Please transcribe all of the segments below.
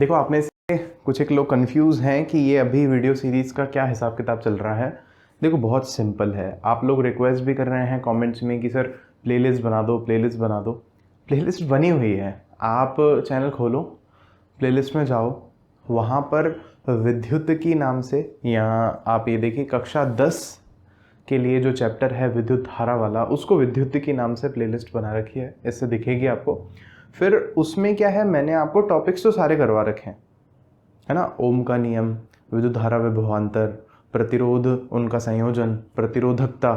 देखो, आप में से कुछ एक लोग कंफ्यूज हैं कि ये अभी वीडियो सीरीज़ का क्या हिसाब किताब चल रहा है। देखो, बहुत सिंपल है। आप लोग रिक्वेस्ट भी कर रहे हैं कमेंट्स में कि सर प्लेलिस्ट बना दो, प्लेलिस्ट बना दो। प्लेलिस्ट बनी हुई है, आप चैनल खोलो, प्लेलिस्ट में जाओ, वहाँ पर विद्युत की नाम से, यहाँ आप ये देखिए कक्षा 10 के लिए जो चैप्टर है विद्युत धारा वाला, उसको विद्युत की नाम से प्लेलिस्ट बना रखी है, इससे दिखेगी आपको। फिर उसमें क्या है, मैंने आपको टॉपिक्स तो सारे करवा रखे हैं, है ना। ओम का नियम, विद्युत धारा विभवांतर, प्रतिरोध उनका संयोजन, प्रतिरोधकता,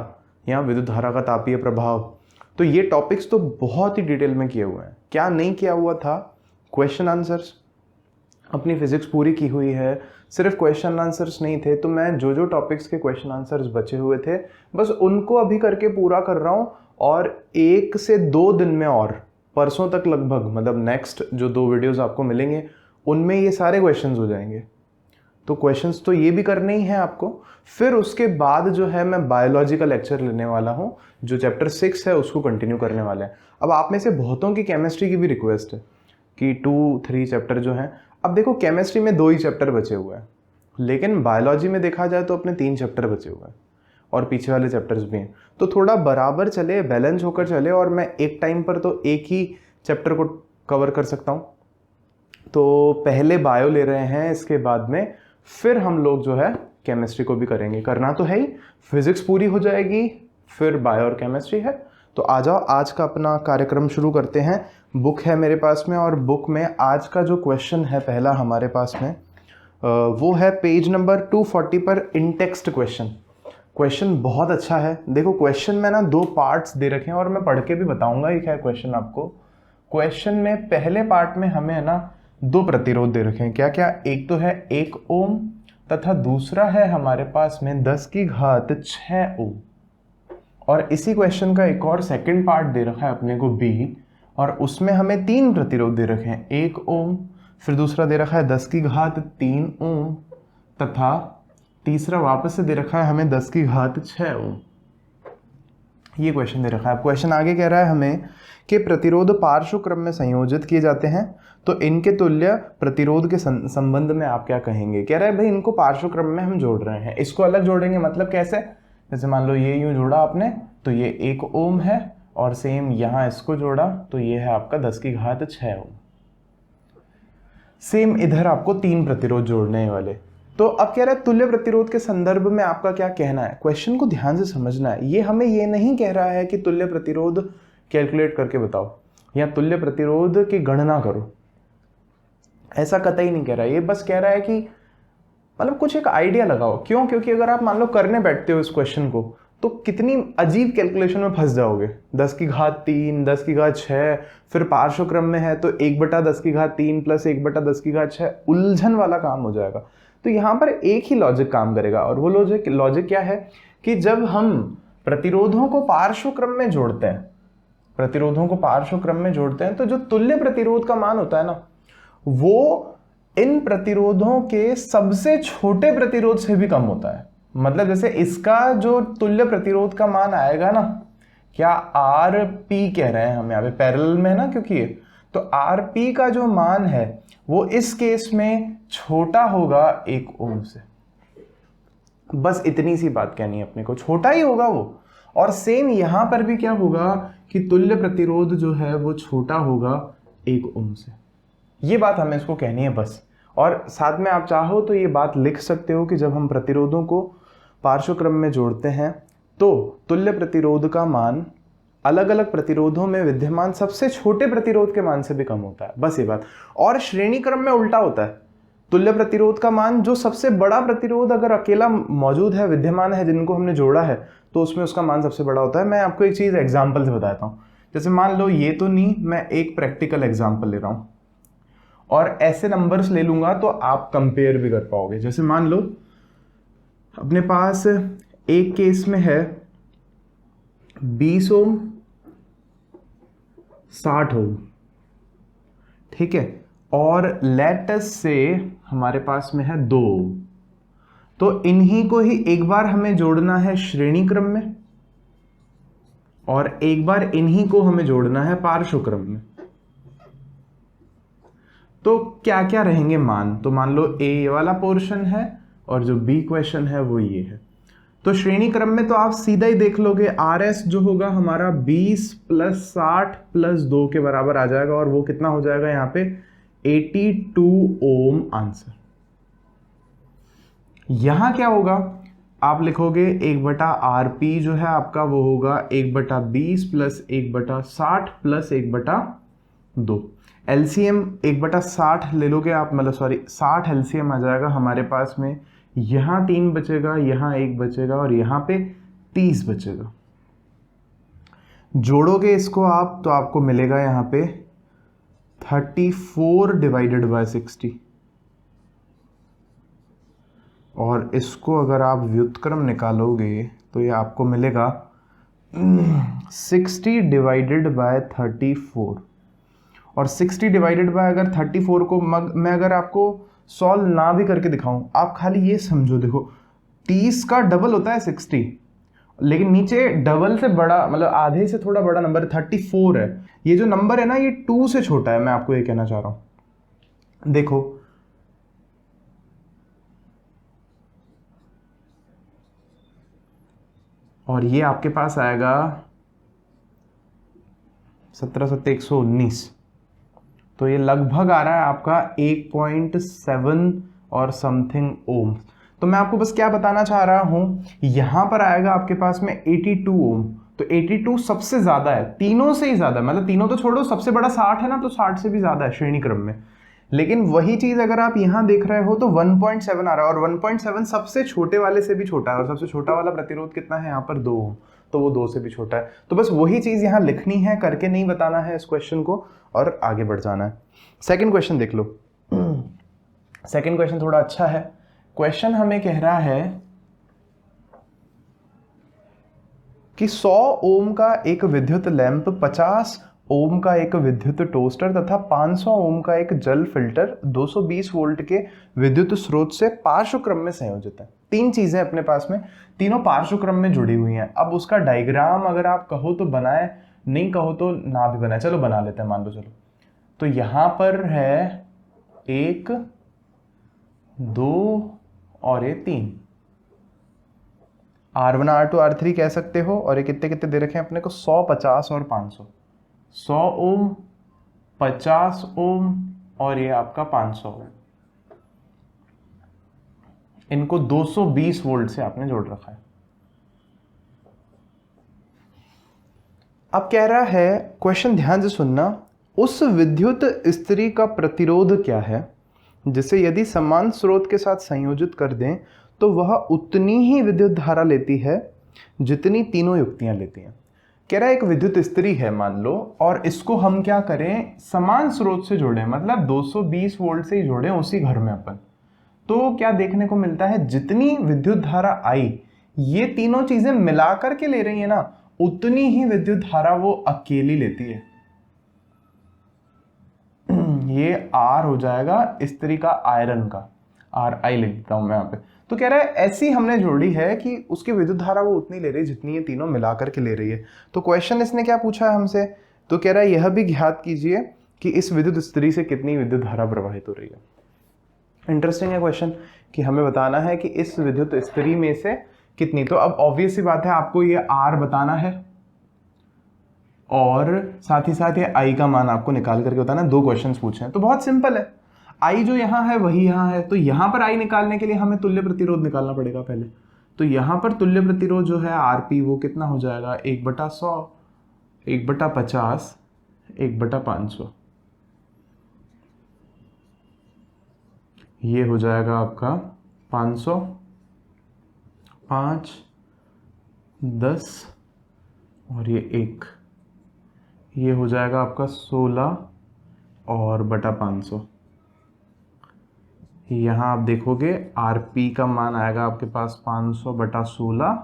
या विद्युत धारा का तापीय प्रभाव। तो ये टॉपिक्स तो बहुत ही डिटेल में किए हुए हैं। क्या नहीं किया हुआ था? Question answers. अपनी फिजिक्स पूरी की हुई है, सिर्फ क्वेश्चन आंसर्स नहीं थे, तो मैं जो जो टॉपिक्स के क्वेश्चन आंसर्स बचे हुए थे बस उनको अभी करके पूरा कर रहा हूँ। और 1 से 2 दिन में, और परसों तक लगभग, मतलब नेक्स्ट जो 2 वीडियोस आपको मिलेंगे उनमें ये सारे क्वेश्चंस हो जाएंगे। तो क्वेश्चंस तो ये भी करने ही हैं आपको। फिर उसके बाद जो है मैं बायोलॉजी का लेक्चर लेने वाला हूँ, जो चैप्टर 6 है उसको कंटिन्यू करने वाले हैं। अब आप में से बहुतों की केमिस्ट्री की भी रिक्वेस्ट है कि 2-3 चैप्टर जो हैं। अब देखो, केमिस्ट्री में 2 ही चैप्टर बचे हुए हैं, लेकिन बायोलॉजी में देखा जाए तो अपने 3 चैप्टर बचे हुए हैं और पीछे वाले चैप्टर्स भी हैं। तो थोड़ा बराबर चले, बैलेंस होकर चले, और मैं एक टाइम पर तो एक ही चैप्टर को कवर कर सकता हूँ। तो पहले बायो ले रहे हैं, इसके बाद में फिर हम लोग जो है केमिस्ट्री को भी करेंगे। करना तो है ही, फिजिक्स पूरी हो जाएगी, फिर बायो और केमिस्ट्री है। तो आ जाओ, आज का अपना कार्यक्रम शुरू करते हैं। बुक है मेरे पास में, और बुक में आज का जो क्वेश्चन है पहला हमारे पास में, वो है पेज नंबर 240 पर इनटेक्स्ट क्वेश्चन। क्वेश्चन बहुत अच्छा है। देखो, क्वेश्चन में ना 2 पार्ट्स दे रखे हैं, और मैं पढ़ के भी बताऊंगा ये क्या क्वेश्चन आपको। क्वेश्चन में पहले पार्ट में हमें है ना 2 प्रतिरोध दे रखे हैं। क्या क्या? एक तो है 1 ओम, तथा दूसरा है हमारे पास में 10 की घात 6 ओम। और इसी क्वेश्चन का एक और सेकंड पार्ट दे रखा है अपने को बी, और उसमें हमें 3 प्रतिरोध दे रखे हैं। 1 ओम, फिर दूसरा दे रखा है 10 की घात 3 ओम, तथा तीसरा वापस से दे रखा है हमें 10 की घात 6 ओम। ये क्वेश्चन दे रखा है। अब क्वेश्चन आगे कह रहा है हमें कि प्रतिरोध पार्श्व क्रम में संयोजित किए जाते हैं, तो इनके तुल्य प्रतिरोध के संबंध में आप क्या कहेंगे। कह रहा है भाई, इनको पार्श्व क्रम में हम जोड़ रहे हैं, इसको अलग जोड़ेंगे। मतलब कैसे? जैसे मान लो ये यूं जोड़ा आपने, तो ये 1 ओम है, और सेम यहाँ इसको जोड़ा तो ये है आपका 10 की घात 6 ओम। सेम इधर आपको 3 प्रतिरोध जोड़ने वाले। तो अब कह रहा है तुल्य प्रतिरोध के संदर्भ में आपका क्या कहना है। क्वेश्चन को ध्यान से समझना है। ये हमें ये नहीं कह रहा है कि तुल्य प्रतिरोध कैलकुलेट करके बताओ या तुल्य प्रतिरोध की गणना करो, ऐसा कतई नहीं कह रहा है। ये बस कह रहा है कि मतलब कुछ एक आइडिया लगाओ। क्यों? क्योंकि अगर आप मान लो करने बैठते हो इस क्वेश्चन को, तो कितनी अजीब कैलकुलेशन में फंस जाओगे। 10 की घात 3, 10 की घात 6, फिर पार्श्व क्रम में है तो 1/10 की घात 3 प्लस 1/10 की घात 6, उलझन वाला काम हो जाएगा। तो यहाँ पर एक ही लॉजिक काम करेगा, और वो लॉजिक क्या है कि जब हम प्रतिरोधों को पार्श्व क्रम में जोड़ते हैं, तो जो तुल्य प्रतिरोध का मान होता है ना, वो इन प्रतिरोधों के सबसे छोटे प्रतिरोध से भी कम होता है। मतलब जैसे इसका जो तुल्य प्रतिरोध का मान आएगा ना, क्या आरपी कह रहे हैं हम यहाँ पे, पैरेलल में है ना, क्योंकि ये तो आरपी का जो मान है वो इस केस में छोटा होगा 1 ओम से। बस इतनी सी बात कहनी है अपने को, छोटा ही होगा वो। और सेम यहां पर भी क्या होगा कि तुल्य प्रतिरोध जो है वो छोटा होगा 1 ओम से। ये बात हमें इसको कहनी है बस। और साथ में आप चाहो तो ये बात लिख सकते हो कि जब हम प्रतिरोधों को पार्श्व क्रम में जोड़ते हैं तो तुल्य प्रतिरोध का मान अलग अलग प्रतिरोधों में विद्यमान सबसे छोटे प्रतिरोध के मान से भी कम होता है। बस ये बात। और श्रेणी क्रम में उल्टा होता है। तुल्य प्रतिरोध का मान, जो सबसे बड़ा प्रतिरोध अगर अकेला मौजूद है, विद्यमान है, जिनको हमने जोड़ा है, तो उसमें उसका मान सबसे बड़ा होता है। मैं आपको एक चीज एग्जाम्पल से बताता हूँ। जैसे मान लो ये तो नहीं, मैं एक प्रैक्टिकल एग्जाम्पल ले रहा हूँ, और ऐसे नंबर्स ले लूंगा तो आप कंपेयर भी कर पाओगे। जैसे मान लो अपने पास एक केस में है 20 ओम, 60 ओम, ठीक है, और लेटस से हमारे पास में है 2 ओम। तो इन्हीं को ही एक बार हमें जोड़ना है श्रेणी क्रम में, और एक बार इन्हीं को हमें जोड़ना है पार्श्व क्रम में। तो क्या क्या रहेंगे मान, तो मान लो ए ये वाला पोर्शन है और जो बी क्वेश्चन है वो ये है। तो श्रेणी क्रम में तो आप सीधा ही देख लोगे, आर एस जो होगा हमारा 20 + 60 + 2 के बराबर आ जाएगा, और वो कितना हो जाएगा यहाँ पे 82 ओम आंसर। यहां क्या होगा, आप लिखोगे 1/RP जो है आपका वो होगा 1/20 + 1/60 + 1/2। एलसीएम 1/60 ले लोगे आप, मतलब सॉरी 60 एलसीएम आ जाएगा हमारे पास में। यहां 3 बचेगा, यहां 1 बचेगा और यहां पे 30 बचेगा। जोड़ोगे इसको आप तो आपको मिलेगा यहां पे 34 / 60, और इसको अगर आप व्युत्क्रम निकालोगे तो ये आपको मिलेगा 60 / 34। और 60 डिवाइडेड बाय अगर 34 को मैं अगर आपको सॉल्व ना भी करके दिखाऊं, आप खाली ये समझो, देखो 30 का डबल होता है 60, लेकिन नीचे डबल से बड़ा, मतलब आधे से थोड़ा बड़ा नंबर 34 है। ये जो नंबर है ना ये 2 से छोटा है, मैं आपको ये कहना चाह रहा हूं। देखो और ये आपके पास आएगा 17 + 7 = 119, तो ये लगभग आ रहा है आपका 1.7 और समथिंग ओम। तो मैं आपको बस क्या बताना चाह रहा हूं, यहां पर आएगा आपके पास में 82 ओम। तो 82 सबसे ज्यादा है, तीनों से ही ज्यादा, मतलब तीनों तो छोड़ो, सबसे बड़ा 60 है ना, तो 60 से भी ज्यादा है श्रेणी क्रम में। लेकिन वही चीज अगर आप यहां देख रहे हो तो 1.7 आ रहा है, और 1.7 सबसे छोटे वाले से भी छोटा है, और सबसे छोटा वाला प्रतिरोध कितना है यहाँ पर 2 ओम, तो वो 2 से भी छोटा है। तो बस वही चीज यहाँ लिखनी है, करके नहीं बताना है इस क्वेश्चन को, और आगे बढ़ जाना है। सेकंड क्वेश्चन देख लो। सेकंड क्वेश्चन थोड़ा अच्छा है। क्वेश्चन हमें कह रहा है कि 100 ओम का एक विद्युत लैंप, 50 ओम का एक विद्युत टोस्टर तथा 500 ओम का एक जल फिल्टर 220 वोल्ट के विद्युत स्रोत से पार्श्व क्रम में संयोजित है। तीन चीजें अपने पास में, तीनों पार्श्व क्रम में जुड़ी हुई हैं। अब उसका डायग्राम अगर आप कहो तो बनाए, नहीं कहो तो ना भी बनाए, चलो बना लेते हैं, मान लो चलो। तो यहां पर है 1, 2 और ये 3, R1 R2 R3 कह सकते हो। और ये कितने कितने दे रखे हैं अपने को, 100, 50 और 500। 100 ओम, 50 ओम और ये आपका 500 ओम, इनको 220 वोल्ट से आपने जोड़ रखा है। अब कह रहा है क्वेश्चन, ध्यान से सुनना, उस विद्युत स्त्री का प्रतिरोध क्या है जिसे यदि समान स्रोत के साथ संयोजित कर दें तो वह उतनी ही विद्युत धारा लेती है जितनी तीनों युक्तियां लेती हैं। कह रहा है एक विद्युत स्त्री है मान लो, और इसको हम क्या करें, समान स्रोत से जोड़ें, मतलब 220 वोल्ट से ही जोड़ें उसी घर में अपन। तो क्या देखने को मिलता है, जितनी विद्युत धारा आई ये तीनों चीजें मिलाकर के ले रही है ना, उतनी ही विद्युत धारा वो अकेली लेती है। ये आर हो जाएगा स्त्री का, आयरन का, RI लिख देता हूं मैं यहाँ पे। तो कह रहा है ऐसी हमने जोड़ी है कि उसकी विद्युत धारा वो उतनी ले रही है जितनी ये तीनों मिलाकर के ले रही है। तो क्वेश्चन इसने क्या पूछा है हमसे, तो कह रहा है यह भी ज्ञात कीजिए कि इस विद्युत स्त्री से कितनी विद्युत धारा प्रवाहित हो रही है। इंटरेस्टिंग है क्वेश्चन, कि हमें बताना है कि इस विद्युत स्त्री में से कितनी। तो अब ऑब्वियस सी बात है, आपको ये R बताना है और साथ ही साथ ये I का मान आपको निकाल करके बताना है। दो क्वेश्चंस पूछे हैं तो बहुत सिंपल है, I जो यहाँ है वही यहाँ है, तो यहाँ पर I निकालने के लिए हमें तुल्य प्रतिरोध निकालना पड़ेगा पहले। तो यहाँ पर तुल्य प्रतिरोध जो है RP वो कितना हो जाएगा, 1/100, 1/50, 1/500। ये हो जाएगा आपका 500, 5, 10 और ये 1, ये हो जाएगा आपका 16 और बटा 500। यहाँ आप देखोगे RP का मान आएगा आपके पास 500/16,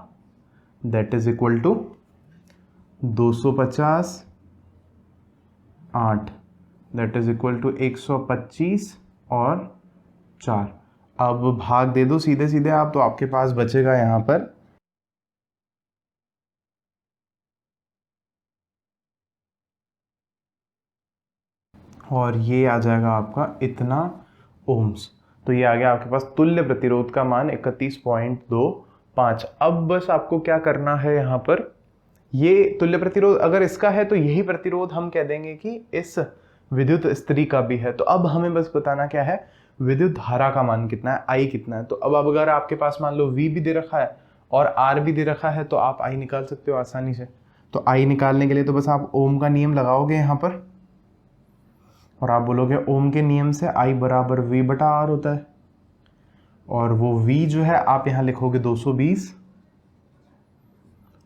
that is equal to 250, 8, that is equal to 125 और 4। अब भाग दे दो सीधे सीधे आप, तो आपके पास बचेगा यहाँ पर और ये आ जाएगा आपका इतना ओम्स। तो ये आ गया आपके पास तुल्य प्रतिरोध का मान 31.25। अब बस आपको क्या करना है यहाँ पर, ये तुल्य प्रतिरोध अगर इसका है तो यही प्रतिरोध हम कह देंगे कि इस विद्युत स्त्री का भी है। तो अब हमें बस बताना क्या है, विद्युत धारा का मान कितना है, आई कितना है। तो अब अगर आपके पास मान लो V भी दे रखा है और R भी दे रखा है तो आप I निकाल सकते हो आसानी से। तो I निकालने के लिए तो बस आप ओम का नियम लगाओगे यहाँ पर और आप बोलोगे ओम के नियम से I बराबर V बटा R होता है, और वो V जो है आप यहाँ लिखोगे 220,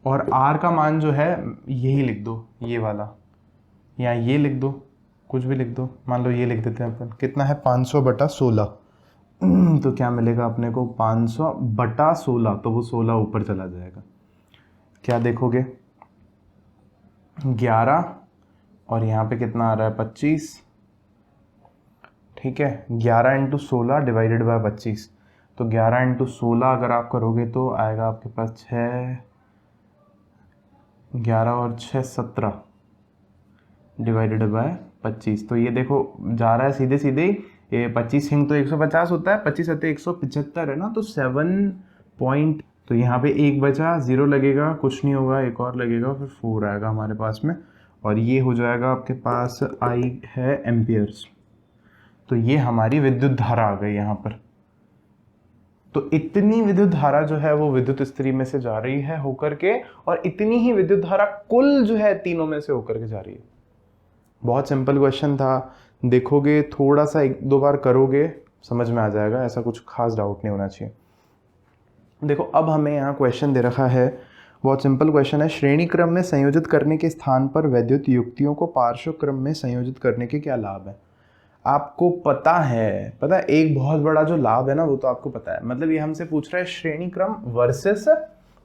और R का मान जो है यही लिख दो, ये वाला, या ये लिख दो, कुछ भी लिख दो। मान लो ये लिख देते हैं अपन, कितना है 500/16। तो क्या मिलेगा अपने को 500/16, तो वो 16 ऊपर चला जाएगा। क्या देखोगे 11, और यहाँ पे कितना आ रहा है 25, ठीक है। 11 × 16 डिवाइडेड बाय 25, तो 11 × 16 अगर आप करोगे तो आएगा आपके पास 6, 11 और 6 17 डिवाइडेड बाय 25। तो ये देखो जा रहा है सीधे सीधे, ये 25 हिंग तो 150 होता है, 25 सत्ते 175 है ना, तो 7 पॉइंट। तो यहाँ पे 1 बचा, 0 लगेगा, कुछ नहीं होगा, एक और लगेगा, फिर 4 आएगा हमारे पास में, और ये हो जाएगा आपके पास I है एम्पियर्स। तो ये हमारी विद्युत धारा आ गई यहाँ पर। तो इतनी विद्युत धारा जो है वो विद्युत स्त्री में से जा रही है होकर के, और इतनी ही विद्युत धारा कुल जो है तीनों में से होकर के जा रही है। बहुत सिंपल क्वेश्चन था, देखोगे थोड़ा सा 1-2 बार करोगे समझ में आ जाएगा, ऐसा कुछ खास डाउट नहीं होना चाहिए। देखो अब हमें यहाँ क्वेश्चन दे रखा है, बहुत सिंपल क्वेश्चन है, श्रेणी क्रम में संयोजित करने के स्थान पर वैद्युत युक्तियों को पार्श्व क्रम में संयोजित करने के क्या लाभ है। आपको पता है एक बहुत बड़ा जो लाभ है ना वो तो आपको पता है। मतलब ये हमसे पूछ रहा है श्रेणी क्रम वर्सेस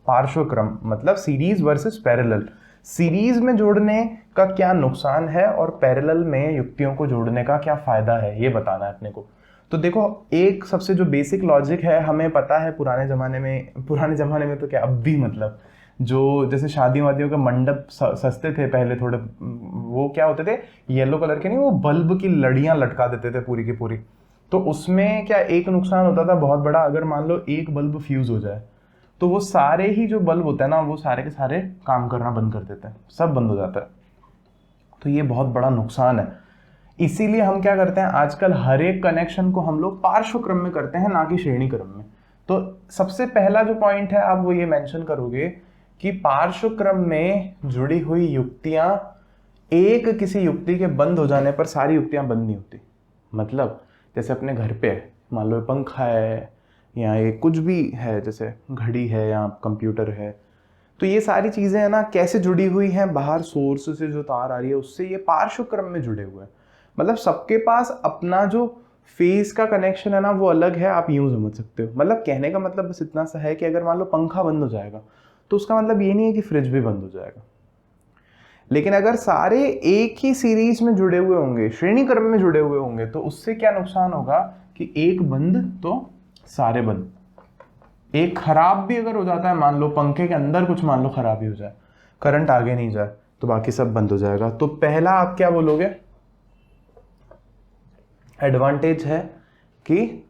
पार्श्व क्रम, मतलब सीरीज वर्सेस पैरेलल। सीरीज में जोड़ने का क्या नुकसान है और पैरेलल में युक्तियों को जोड़ने का क्या फायदा है, ये बताना है अपने को। तो देखो एक सबसे जो बेसिक लॉजिक है हमें पता है, पुराने ज़माने में तो क्या अब भी, मतलब जो जैसे शादी वादियों के मंडप सस्ते थे पहले थोड़े, वो क्या होते थे येलो कलर के नहीं, वो बल्ब की लड़ियां लटका देते थे पूरी की पूरी। तो उसमें क्या एक नुकसान होता था बहुत बड़ा, अगर मान लो एक बल्ब फ्यूज हो जाए तो वो सारे ही जो बल्ब होते हैं ना वो सारे के सारे काम करना बंद कर देते हैं, सब बंद हो जाता है। तो ये बहुत बड़ा नुकसान है। इसीलिए हम क्या करते हैं आजकल, हर एक कनेक्शन को हम लोग पार्श्व क्रम में करते हैं, ना कि श्रेणी क्रम में। तो सबसे पहला जो पॉइंट है आप वो ये मेंशन करोगे कि पार्श्व क्रम में जुड़ी हुई युक्तियां, एक किसी युक्ति के बंद हो जाने पर सारी युक्तियां बंद नहीं होती। मतलब जैसे अपने घर पे मान लो पंखा है या ये कुछ भी है, जैसे घड़ी है या कंप्यूटर है, तो ये सारी चीजें है ना कैसे जुड़ी हुई हैं, बाहर सोर्स से जो तार आ रही है उससे ये पार्श्व क्रम में जुड़े हुए हैं। मतलब सबके पास अपना जो फेज का कनेक्शन है ना वो अलग है, आप यूं समझ सकते हो। मतलब कहने का मतलब बस इतना सा है कि अगर मान लो पंखा बंद हो जाएगा तो उसका मतलब ये नहीं है कि फ्रिज भी बंद हो जाएगा। लेकिन अगर सारे एक ही सीरीज में जुड़े हुए होंगे, श्रेणी क्रम में जुड़े हुए होंगे, तो उससे क्या नुकसान होगा कि एक बंद तो सारे बंद। एक खराब भी अगर हो जाता है, मान लो पंखे के अंदर कुछ मान लो खराबी हो जाए, करंट आगे नहीं जाए, तो बाकी सब बंद हो जाएगा। तो पहला आप क्या बोलोगे, एडवांटेज है कि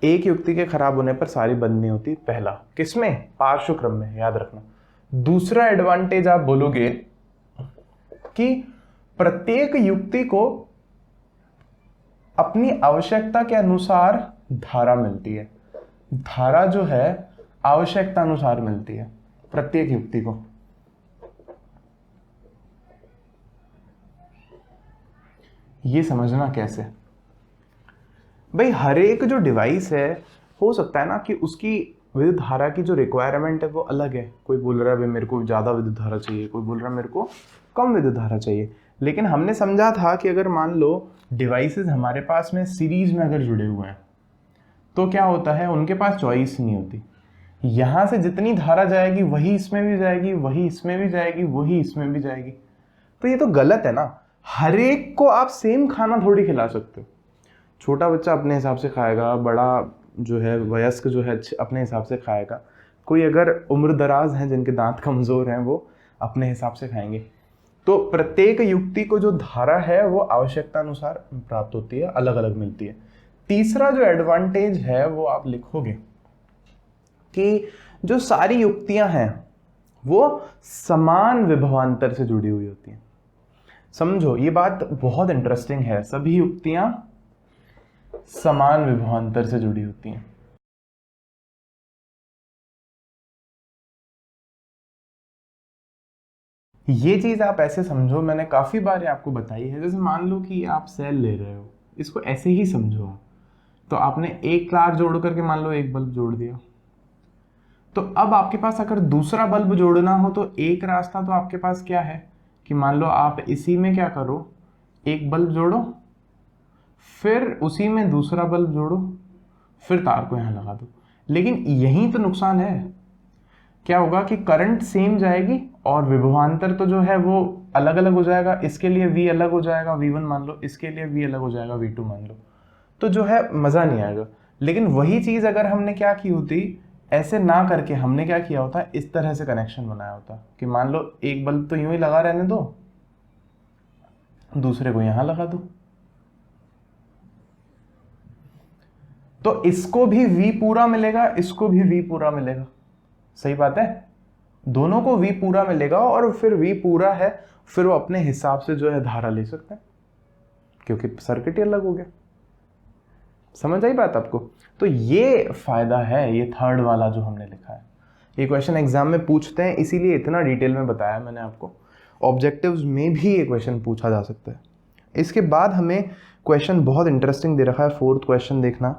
एक युक्ति के खराब होने पर सारी बंद नहीं होती, पहला किसमें, पार्श्व क्रम में, याद रखना। दूसरा एडवांटेज आप बोलोगे कि प्रत्येक युक्ति को अपनी आवश्यकता के अनुसार धारा मिलती है। धारा जो है आवश्यकता अनुसार मिलती है प्रत्येक युक्ति को। ये समझना कैसे भाई, हर एक जो डिवाइस है हो सकता है ना कि उसकी विद्युत धारा की जो रिक्वायरमेंट है वो अलग है। कोई बोल रहा है भाई मेरे को ज़्यादा विद्युत धारा चाहिए, कोई बोल रहा है मेरे को कम विद्युत धारा चाहिए। लेकिन हमने समझा था कि अगर मान लो डिवाइसेस हमारे पास में सीरीज में अगर जुड़े हुए हैं तो क्या होता है, उनके पास चॉइस नहीं होती। यहाँ से जितनी धारा जाएगी वही इसमें भी जाएगी, वही इसमें भी जाएगी, वही इसमें भी जाएगी। तो ये तो गलत है ना। हर एक को आप सेम खाना थोड़ी खिला सकते हो। छोटा बच्चा अपने हिसाब से खाएगा, बड़ा जो है वयस्क जो है अपने हिसाब से खाएगा, कोई अगर उम्र दराज हैं जिनके दांत कमज़ोर हैं वो अपने हिसाब से खाएंगे। तो प्रत्येक युक्ति को जो धारा है वो आवश्यकता अनुसार प्राप्त होती है, अलग अलग मिलती है। तीसरा जो एडवांटेज है वो आप लिखोगे कि जो सारी युक्तियां हैं वो समान विभवांतर से जुड़ी हुई होती हैं। समझो ये बात बहुत इंटरेस्टिंग है, सभी युक्तियां समान विभवांतर से जुड़ी होती हैं। ये चीज आप ऐसे समझो, मैंने काफी बार आपको बताई है। जैसे मान लो कि आप सेल ले रहे हो, इसको ऐसे ही समझो। तो आपने एक तार जोड़ करके मान लो एक बल्ब जोड़ दिया, तो अब आपके पास अगर दूसरा बल्ब जोड़ना हो तो एक रास्ता तो आपके पास क्या है कि मान लो आप इसी में क्या करो, एक बल्ब जोड़ो, फिर उसी में दूसरा बल्ब जोड़ो, फिर तार को यहां लगा दो। लेकिन यही तो नुकसान है, क्या होगा कि करंट सेम जाएगी और विभवांतर तो जो है वो अलग अलग हो जाएगा। इसके लिए V अलग हो जाएगा, V1 मान लो, इसके लिए V अलग हो जाएगा, V2 मान लो, तो जो है मजा नहीं आएगा। लेकिन वही चीज अगर हमने क्या की होती, ऐसे ना करके हमने क्या किया होता, इस तरह से कनेक्शन बनाया होता कि मान लो एक बल्ब तो यूं ही लगा रहने दो, दूसरे को यहां लगा दो, तो इसको भी V पूरा मिलेगा, इसको भी V पूरा मिलेगा। सही बात है, दोनों को V पूरा मिलेगा और फिर V पूरा है, फिर वो अपने हिसाब से जो है धारा ले सकते हैं क्योंकि सर्किट ही अलग हो गया। समझ आई बात आपको? तो ये फायदा है, ये थर्ड वाला जो हमने लिखा है। ये क्वेश्चन एग्जाम में पूछते हैं, इसीलिए इतना डिटेल में बताया मैंने आपको। ऑब्जेक्टिव्स में भी ये क्वेश्चन पूछा जा सकता है। इसके बाद हमें क्वेश्चन बहुत इंटरेस्टिंग दे रखा है, फोर्थ क्वेश्चन देखना।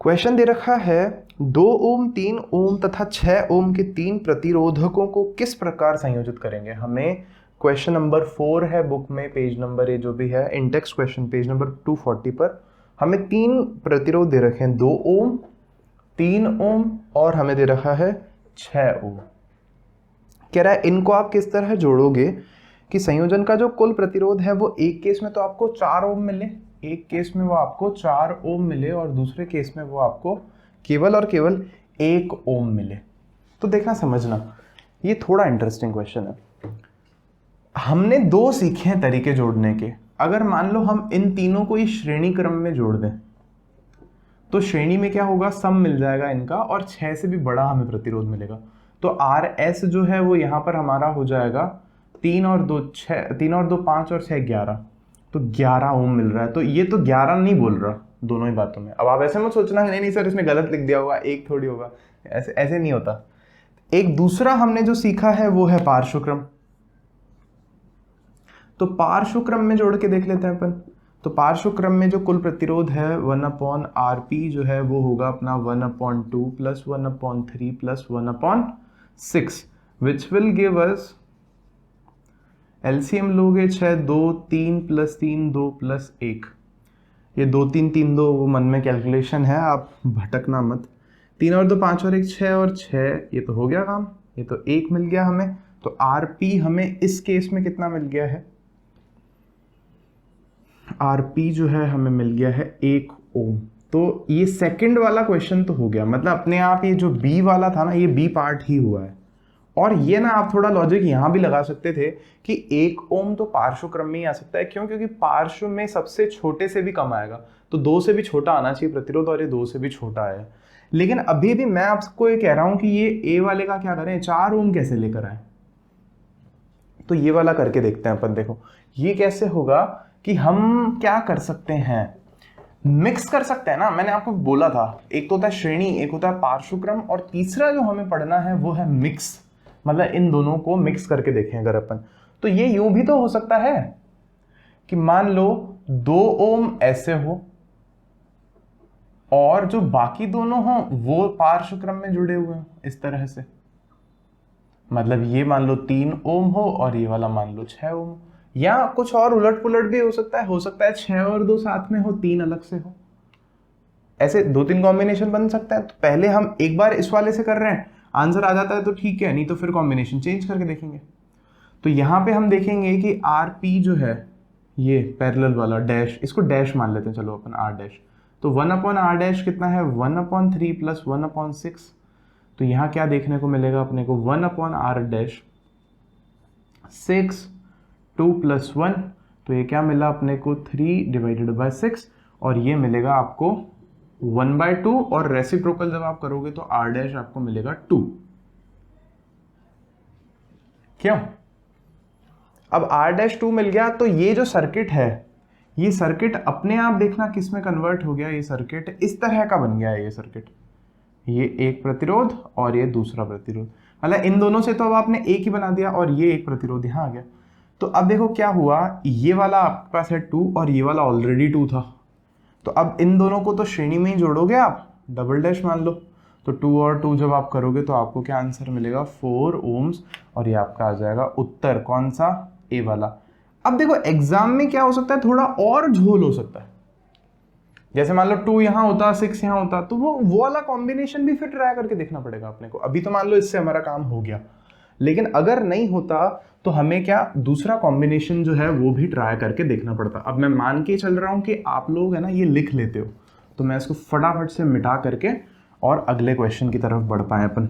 क्वेश्चन दे रखा है 2 ओम 3 ओम तथा 6 ओम के 3 प्रतिरोधकों को किस प्रकार संयोजित करेंगे। हमें क्वेश्चन नंबर 4 है बुक में, पेज नंबर ये जो भी है इंडेक्स क्वेश्चन पेज नंबर 240 पर हमें 3 प्रतिरोध दे रखे हैं, 2 ओम 3 ओम और हमें दे रखा है 6 ओम। कह रहा है इनको आप किस तरह जोड़ोगे कि संयोजन का जो कुल प्रतिरोध है वो एक केस में तो आपको 4 ओम मिले, एक केस में वो आपको 4 ओम मिले और दूसरे केस में वो आपको केवल और केवल 1 ओम मिले। तो देखना समझना, ये थोड़ा इंटरेस्टिंग क्वेश्चन है। हमने 2 सीखे हैं तरीके जोड़ने के। अगर मान लो हम इन तीनों को ही श्रेणी क्रम में जोड़ दें तो श्रेणी में क्या होगा, सम मिल जाएगा इनका और 6 से भी बड़ा हमें प्रतिरोध मिलेगा। तो RS जो है वो यहाँ पर हमारा हो जाएगा 3 और 2 6, 3 और 2 5 और 6 11, तो 11 ओम मिल रहा है। तो ये तो 11 नहीं बोल रहा दोनों ही बातों में। अब आप ऐसे मत सोचना नहीं नहीं सर इसने गलत लिख दिया होगा, एक थोड़ी होगा, ऐसे ऐसे नहीं होता। एक दूसरा हमने जो सीखा है वो है पार्श्वक्रम। तो पार्श्वक्रम में जोड़ के देख लेते हैं अपन। तो पार्श्वक्रम में जो कुल प्रतिरोध है 1/RP जो है वो होगा अपना 1/2 plus 1/3 plus 1/6 which will give us LCM लोगे 6 2 3 प्लस 3 2 प्लस 1। ये 2 3 3 2 वो मन में कैलकुलेशन है, आप भटकना मत। 3 और 2 5 और 1 6 और 6, ये तो हो गया काम, ये तो 1 मिल गया हमें। तो RP हमें इस केस में कितना मिल गया है, RP जो है हमें मिल गया है 1 ओम। तो ये सेकंड वाला क्वेश्चन तो हो गया, मतलब अपने आप ये जो B वाला था ना ये B पार्ट ही हुआ है। और ये ना आप थोड़ा लॉजिक यहाँ भी लगा सकते थे कि 1 ओम तो पार्श्वक्रम में ही आ सकता है। क्यों? क्योंकि पार्श्व में सबसे छोटे से भी कम आएगा, तो 2 से भी छोटा आना चाहिए प्रतिरोध और ये 2 से भी छोटा है। लेकिन अभी भी मैं आपको ये कह रहा हूं कि ये A वाले का क्या करें, 4 ओम कैसे लेकर आए। तो ये वाला करके देखते हैं अपन। देखो ये कैसे होगा कि हम क्या कर सकते हैं, मिक्स कर सकते हैं ना। मैंने आपको बोला था एक तो होता है श्रेणी, एक होता है पार्श्वक्रम, और तीसरा जो हमें पढ़ना है वो है मिक्स, मतलब इन दोनों को मिक्स करके देखें अगर अपन। तो ये यूं भी तो हो सकता है कि मान लो 2 ओम ऐसे हो और जो बाकी दोनों हो वो पार्श्वक्रम में जुड़े हुए हैं इस तरह से। मतलब ये मान लो 3 ओम हो और ये वाला मान लो 6 ओम, या कुछ और उलट पुलट भी हो सकता है 6 और 2 साथ में हो, 3 अलग से हो। ऐसे 2-3 कॉम्बिनेशन बन सकता है। तो पहले हम एक बार इस वाले से कर रहे हैं, आंसर आ जाता है तो ठीक है, नहीं तो फिर कॉम्बिनेशन चेंज करके देखेंगे। तो यहाँ पे हम देखेंगे कि RP जो है ये पैरेलल वाला डैश, इसको डैश मान लेते हैं चलो अपन, R डैश। तो 1/R डैश कितना है 1/3 प्लस 1/6। तो यहाँ क्या देखने को मिलेगा अपने को 1/R डैश 6 2 + 1, तो ये क्या मिला अपने को 3/6, और ये मिलेगा आपको 1/2, और रेसिप्रोकल जब आप करोगे तो r' आपको मिलेगा 2। क्यों? अब r' 2 मिल गया, तो ये जो सर्किट है, ये सर्किट अपने आप देखना किस में कन्वर्ट हो गया। ये सर्किट इस तरह का बन गया है। ये सर्किट, ये एक प्रतिरोध और ये दूसरा प्रतिरोध, मतलब इन दोनों से तो अब आपने एक ही बना दिया, और ये एक प्रतिरोध यहाँ आ गया। तो अब देखो क्या हुआ, ये वाला आपके पास है 2 और ये वाला ऑलरेडी 2 था, तो अब इन दोनों को तो श्रेणी में ही जोड़ोगे आप, डबल डैश मान लो। तो 2 और 2 जब आप करोगे तो आपको क्या आंसर मिलेगा, 4 ओम्स, और ये आपका आ जाएगा उत्तर, कौन सा, ए वाला। अब देखो एग्जाम में क्या हो सकता है, थोड़ा और झोल हो सकता है। जैसे मान लो 2 यहाँ होता, 6 यहाँ होता, तो वो वाला कॉम्बिनेशन भी फिर ट्राई करके देखना पड़ेगा अपने को। अभी तो मान लो इससे हमारा काम हो गया, लेकिन अगर नहीं होता तो हमें क्या दूसरा कॉम्बिनेशन जो है वो भी ट्राई करके देखना पड़ता। अब मैं मान के चल रहा हूं कि आप लोग है ना ये लिख लेते हो, तो मैं इसको फटाफट से मिटा करके और अगले क्वेश्चन की तरफ बढ़ पाए अपन।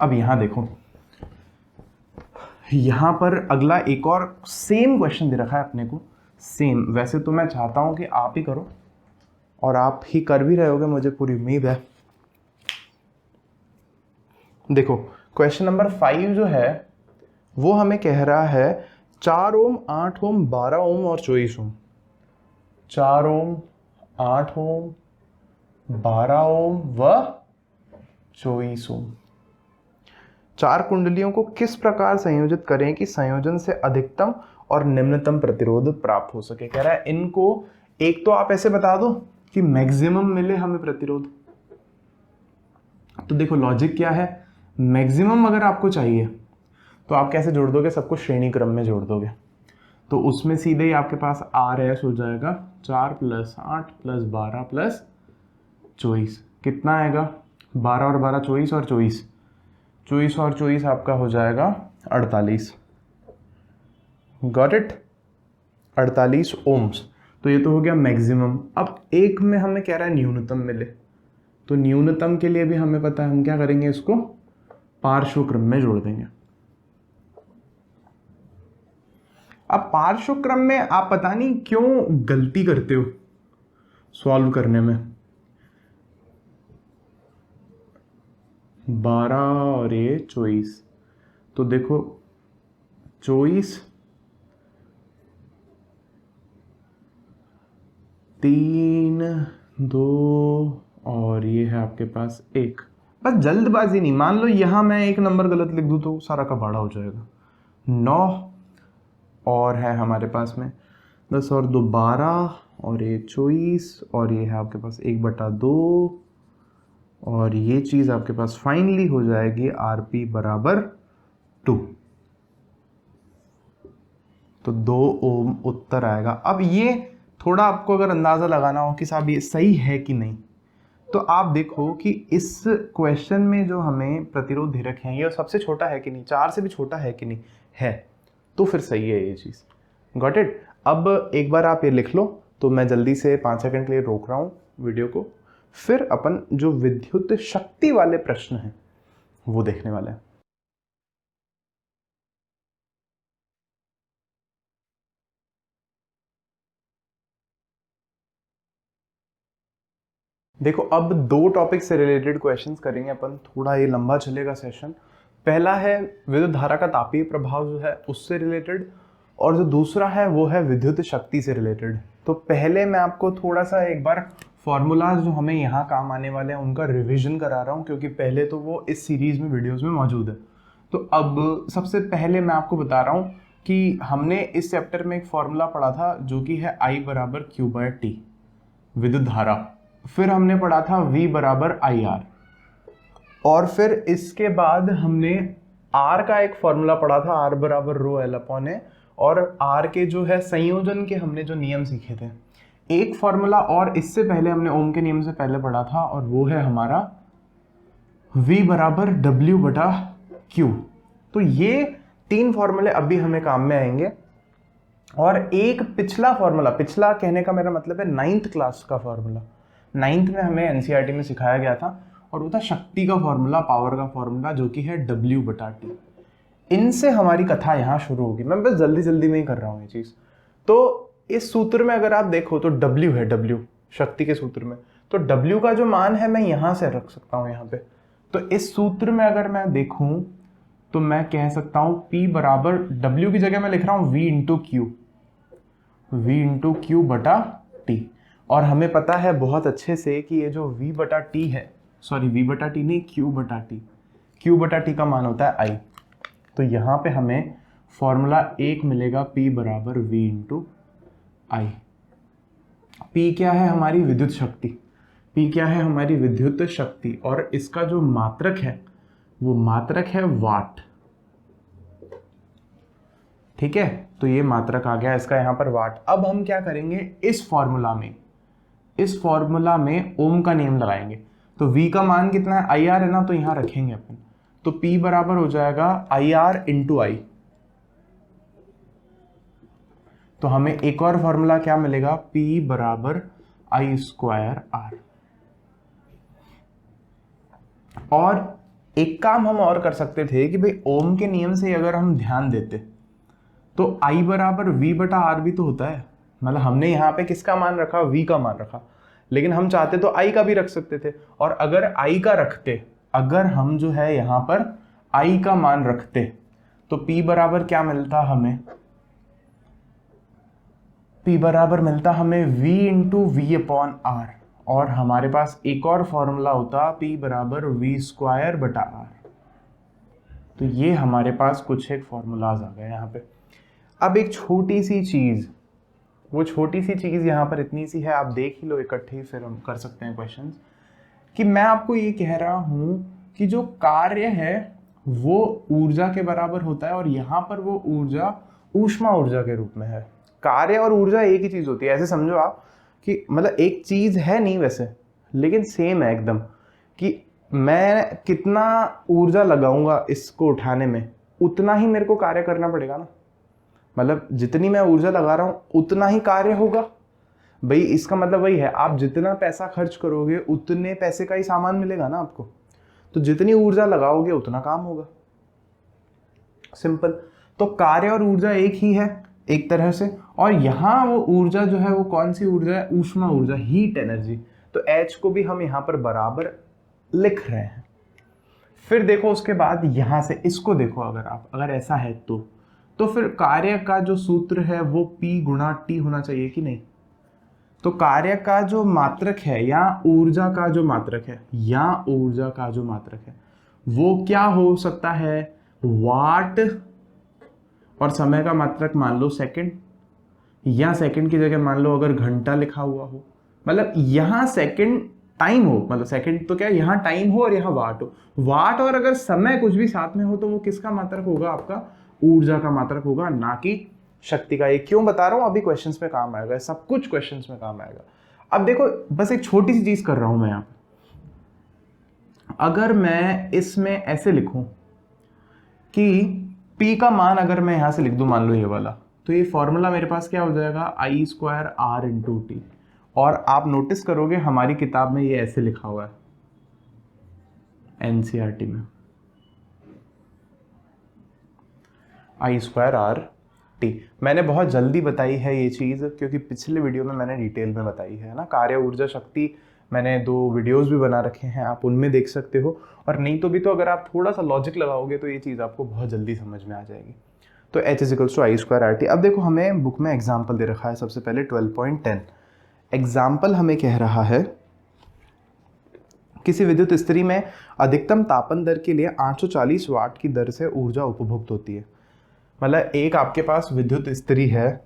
अब यहां देखो, यहां पर अगला एक और सेम क्वेश्चन दे रखा है अपने को, सेम। वैसे तो मैं चाहता हूं कि आप ही करो, और आप ही कर भी रहे होगे, मुझे पूरी उम्मीद है। देखो क्वेश्चन नंबर 5 जो है वो हमें कह रहा है 4 ओम, 8 ओम, 12 ओम और 24 ओम। 4 ओम, 8 ओम, 12 ओम व 24 ओम। 4 कुंडलियों को किस प्रकार संयोजित करें कि संयोजन से अधिकतम और निम्नतम प्रतिरोध प्राप्त हो सके। कह रहा है इनको एक तो आप ऐसे बता दो कि मैक्सिमम मिले हमें प्रतिरोध। तो देखो लॉजिक क्या है, मैक्सिमम अगर आपको चाहिए तो आप कैसे जोड़ दोगे, सबको श्रेणी क्रम में जोड़ दोगे। तो उसमें सीधे ही आपके पास RS हो जाएगा 4 + 8 + 12 + 24। कितना आएगा, 12 और 12 24 और 24, 24 और 24 आपका हो जाएगा 48। Got it, 48 ohms. तो ये तो हो गया मैक्सिमम। अब एक में हमें कह रहा है न्यूनतम मिले, तो न्यूनतम के लिए भी हमें पता है हम क्या करेंगे, इसको पार्श्व क्रम में जोड़ देंगे। अब पार्श्व क्रम में आप पता नहीं क्यों गलती करते हो सॉल्व करने में। 12 और ये 24, तो देखो 24 3 2 और ये है आपके पास 1। बस जल्दबाजी नहीं, मान लो यहां मैं एक नंबर गलत लिख दूं तो सारा का बाड़ा हो जाएगा। 9 और है हमारे पास में 10 और 2 12 और ये 24 और ये है आपके पास 1/2, और ये चीज़ आपके पास फाइनली हो जाएगी RP = 2। तो 2 ओम उत्तर आएगा। अब ये थोड़ा आपको अगर अंदाज़ा लगाना हो कि साहब ये सही है कि नहीं, तो आप देखो कि इस क्वेश्चन में जो हमें प्रतिरोध दे रखे हैं ये सबसे छोटा है कि नहीं, 4 से भी छोटा है कि नहीं है, तो फिर सही है ये चीज़। Got it. अब एक बार आप ये लिख लो, तो मैं जल्दी से 5 सेकंड के लिए रोक रहा हूँ वीडियो को, फिर अपन जो विद्युत शक्ति वाले प्रश्न हैं वो देखने वाले हैं। देखो अब 2 टॉपिक से रिलेटेड क्वेश्चंस करेंगे अपन, थोड़ा ये लंबा चलेगा सेशन। पहला है विद्युत धारा का तापीय प्रभाव जो है उससे रिलेटेड, और जो दूसरा है वो है विद्युत शक्ति से रिलेटेड। तो पहले मैं आपको थोड़ा सा एक बार फॉर्मूलाज जो हमें यहाँ काम आने वाले हैं उनका रिवीजन करा रहा हूँ, क्योंकि पहले तो वो इस सीरीज में वीडियोस में मौजूद है। तो अब सबसे पहले मैं आपको बता रहा हूँ कि हमने इस चैप्टर में एक फॉर्मूला पढ़ा था जो कि है I = Q/T विद्युत धारा। फिर हमने पढ़ा था V = IR, और फिर इसके बाद हमने R का एक फॉर्मूला पढ़ा था, R = ρL/A, और R के जो है संयोजन के हमने जो नियम सीखे थे। एक फॉर्मूला और इससे पहले हमने ओम के नियम से पहले पढ़ा था, और वो है हमारा V = W/Q। तो ये 3 फॉर्मूले अभी हमें काम में आएंगे। और एक पिछला फॉर्मूला, पिछला कहने का मेरा मतलब है 9th क्लास का फॉर्मूला, 9th में हमें NCERT में सिखाया गया था, और वो था शक्ति का फॉर्मूला, पावर का फॉर्मूला, जो कि है W/T। इनसे हमारी कथा यहाँ शुरू होगी। मैं बस जल्दी जल्दी में ही कर रहा हूँ ये चीज़। तो इस सूत्र में अगर आप देखो तो W है, W शक्ति के सूत्र में, तो W का जो मान है मैं यहाँ से रख सकता हूँ यहाँ पे। तो इस सूत्र में अगर मैं देखूँ तो मैं कह सकता हूँ P बराबर W की जगह मैं लिख रहा हूँ V into Q, V into Q बटा T। और हमें पता है बहुत अच्छे से कि ये जो V बटा T है, सॉरी V बटा T नहीं, Q बटा T, Q बटा T का मान होता है I। तो यहाँ पे हमें फॉर्मूला 1 मिलेगा P बराबर V इंटू I। P क्या है? हमारी विद्युत शक्ति। P क्या है? हमारी विद्युत शक्ति। और इसका जो मात्रक है वो मात्रक है वाट। ठीक है, तो ये मात्रक आ गया इसका यहाँ पर वाट। अब हम क्या करेंगे, इस फॉर्मूला में ओम का नियम लगाएंगे। तो V का मान कितना है? IR है ना, तो यहाँ रखेंगे अपन। तो P बराबर हो जाएगा IR इंटू I। तो हमें एक और फॉर्मूला क्या मिलेगा? P बराबर I स्क्वायर R। और एक काम हम और कर सकते थे कि भाई ओम के नियम से अगर हम ध्यान देते तो I बराबर V बटा R भी तो होता है। मतलब हमने यहाँ पे किसका मान रखा? V का मान रखा, लेकिन हम चाहते तो I का भी रख सकते थे। और अगर I का रखते, अगर हम जो है यहाँ पर I का मान रखते तो P बराबर क्या मिलता हमें? P बराबर मिलता हमें V into V upon R। और हमारे पास एक और फॉर्मूला होता P बराबर V स्क्वायर बटा R। तो ये हमारे पास कुछ एक फॉर्मूलाज आ गए यहाँ पे। अब एक छोटी सी चीज़, वो छोटी सी चीज़ यहाँ पर इतनी सी है, आप देख ही लो इकट्ठे ही, फिर हम कर सकते हैं क्वेश्चंस। कि मैं आपको ये कह रहा हूँ कि जो कार्य है वो ऊर्जा के बराबर होता है, और यहाँ पर वो ऊर्जा ऊष्मा ऊर्जा के रूप में है। कार्य और ऊर्जा एक ही चीज़ होती है, ऐसे समझो आप कि मतलब एक चीज़ है नहीं वैसे, लेकिन सेम है एकदम। कि मैं कितना ऊर्जा लगाऊंगा इसको उठाने में, उतना ही मेरे को कार्य करना पड़ेगा ना। मतलब जितनी मैं ऊर्जा लगा रहा हूँ उतना ही कार्य होगा भाई। इसका मतलब वही है, आप जितना पैसा खर्च करोगे उतने पैसे का ही सामान मिलेगा ना आपको। तो जितनी ऊर्जा लगाओगे उतना काम होगा, सिंपल। तो कार्य और ऊर्जा एक ही है एक तरह से। और यहाँ वो ऊर्जा जो है वो कौन सी ऊर्जा है? ऊष्मा ऊर्जा, हीट एनर्जी। तो H को भी हम यहाँ पर बराबर लिख रहे हैं। फिर देखो उसके बाद यहाँ से इसको देखो, अगर ऐसा है तो फिर कार्य का जो सूत्र है वो P गुणा T होना चाहिए कि नहीं? तो कार्य का जो मात्रक है या ऊर्जा का जो मात्रक है, वो क्या हो सकता है? वाट। और समय का मात्रक मान लो सेकंड, या सेकंड की जगह मान लो अगर घंटा लिखा हुआ हो, मतलब यहाँ सेकंड टाइम हो, मतलब सेकंड तो क्या है, यहाँ टाइम हो और यहाँ वाट हो। वाट और अगर समय कुछ भी साथ में हो तो वो किसका मात्रक होगा? आपका ऊर्जा का मात्रक होगा, ना कि शक्ति का। ये क्यों बता रहा हूँ? अभी क्वेश्चंस में काम आएगा, सब कुछ क्वेश्चंस में काम आएगा। अब देखो बस एक छोटी सी चीज कर रहा हूं मैं यहाँ पे। अगर मैं इसमें ऐसे लिखूं कि P का मान अगर मैं यहां से लिख दूं, मान लो ये वाला, तो ये फॉर्मूला मेरे पास क्या हो जाएगा? I square R into T. और आप नोटिस करोगे हमारी किताब में ये ऐसे लिखा हुआ है NCERT में, I स्क्वायर R टी। मैंने बहुत जल्दी बताई है ये चीज़, क्योंकि पिछले वीडियो में मैंने डिटेल में बताई है ना। कार्य ऊर्जा शक्ति मैंने 2 वीडियोस भी बना रखे हैं, आप उनमें देख सकते हो। और नहीं तो भी तो अगर आप थोड़ा सा लॉजिक लगाओगे तो ये चीज़ आपको बहुत जल्दी समझ में आ जाएगी। तो H is to I square R t. अब देखो हमें बुक में एग्जाम्पल दे रखा है, सबसे पहले 12.10 एग्जाम्पल हमें कह रहा है किसी विद्युत इस्त्री में अधिकतम तापन दर के लिए 840 वाट की दर से ऊर्जा उपभुक्त होती है। मतलब एक आपके पास विद्युत इस्त्री है